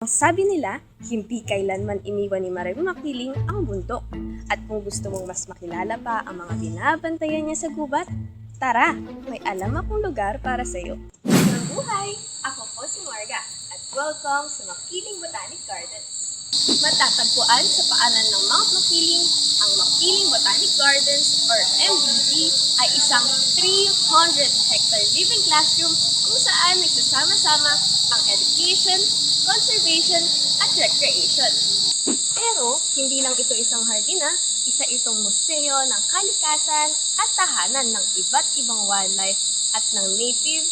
Ang sabi nila, hindi kailanman iniwan ni Maraming Makiling ang bundok. At kung gusto mong mas makilala pa ang mga binabantayan niya sa gubat, tara, may alam akong lugar para sa iyo. Mabuhay! Ako po si Marga at welcome sa Makiling Botanic Gardens. Matatagpuan sa paanan ng Mount Makiling, ang Makiling Botanic Gardens or MBG ay isang 300-hectare living classroom kung saan nagsasama-sama ang education, conservation, at recreation. Pero, hindi lang ito isang hardin isa itong museo ng kalikasan at tahanan ng iba't ibang wildlife at ng native,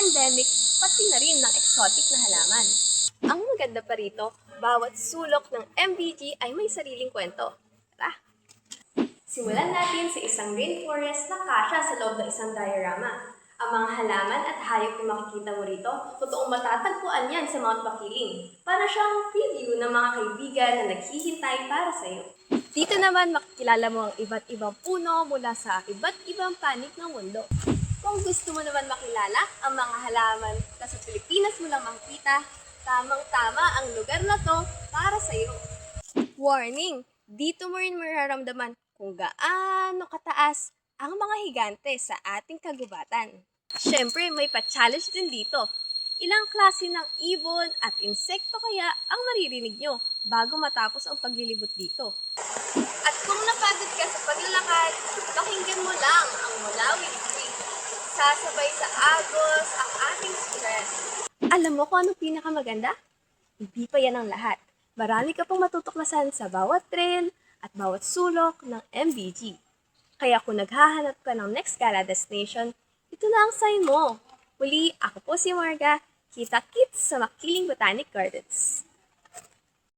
endemic, pati na rin ng exotic na halaman. Ang maganda pa rito, bawat sulok ng MBG ay may sariling kwento. Tara! Simulan natin sa isang rainforest na kasya sa loob ng isang diorama. Ang mga halaman at hayop na makikita mo rito, totoong matatagpuan yan sa Mount Makiling. Para siyang preview ng mga kaibigan na naghihintay para sa iyo. Dito naman makikilala mo ang iba't ibang puno mula sa iba't ibang panig ng mundo. Kung gusto mo naman makilala ang mga halaman na sa Pilipinas mo lang makikita, tamang-tama ang lugar na to para sa iyo. Warning! Dito mo rin mararamdaman kung gaano kataas ang mga higante sa ating kagubatan. Siyempre, may pa-challenge din dito. Ilang klase ng ibon at insekto kaya ang maririnig nyo bago matapos ang paglilibot dito. At kung napagod ka sa paglalakad, pakinggan mo lang ang Mulawin Tree. Sasabay sa agos ang ating stress. Alam mo kung anong pinakamaganda? Hindi pa yan ang lahat. Marami ka pang matutuklasan sa bawat trail at bawat sulok ng MBG. Kaya kung naghahanap ka ng next gala destination, ito na ang sign mo. Muli, ako po si Marga. Kita-kits sa Makiling Botanic Gardens.